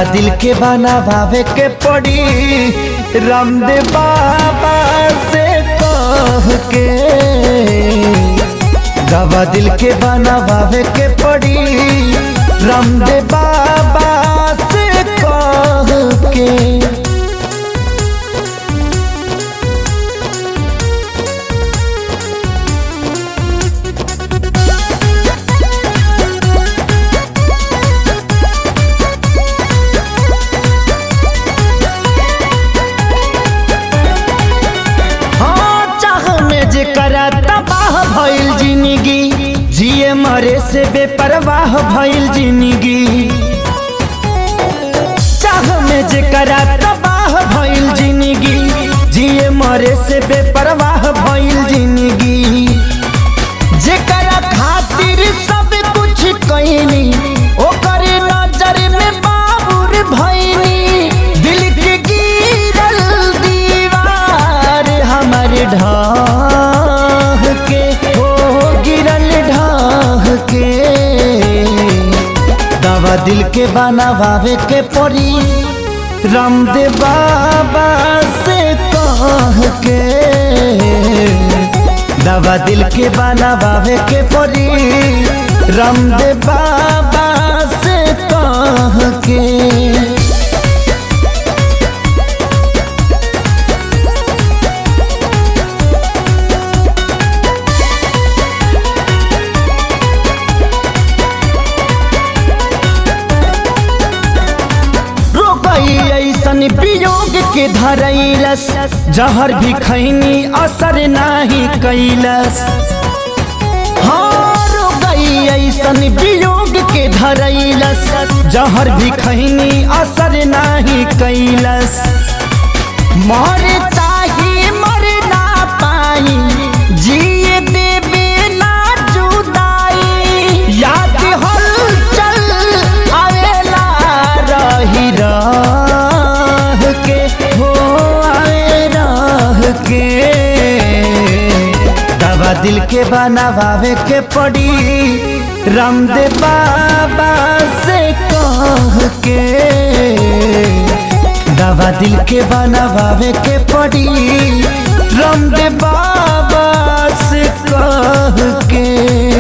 दवा दिल के बनावे के पड़ी रामदेव बाबा से कह के। दवा दिल के बनावे के पड़ी रामदेव बाबा से कह के। करा तबाह भइल जिंदगी, जिए मरे से बेपरवाह भइल जिंदगी। चाह में जेकरा तबाह भइल जिंदगी, जिए मरे से बेपरवाह भइल जिंदगी। जेकरा खातिर सब कुछ कइनी ओकर नजर में बाबुर भइनी। दिल के गिरल दीवार हमारे ढाह के, हो गिरल ढाह के। दवा दिल के बनावे के पड़ी रामदेव बाबा से कह के। दवा दिल के बनावे के पड़ी रामदेव बाबा से कह के। ऐसन वियोग के धरैलस, जहर भी खैनी असर नाही कैलस। हार गई ऐसन वियोग के धरैलस, जहर भी खैनी असर नाही कैलस। मर चाहे मर ना पाई, जिए देवे ना जुदाई। याद हलचल आवेला रही राह के, हो आए राह के। दवा दिल के बनावे के पड़ी रामदेव बाबा से कह के। दवा दिल के बनावे के पड़ी रामदेव बाबा से कह के।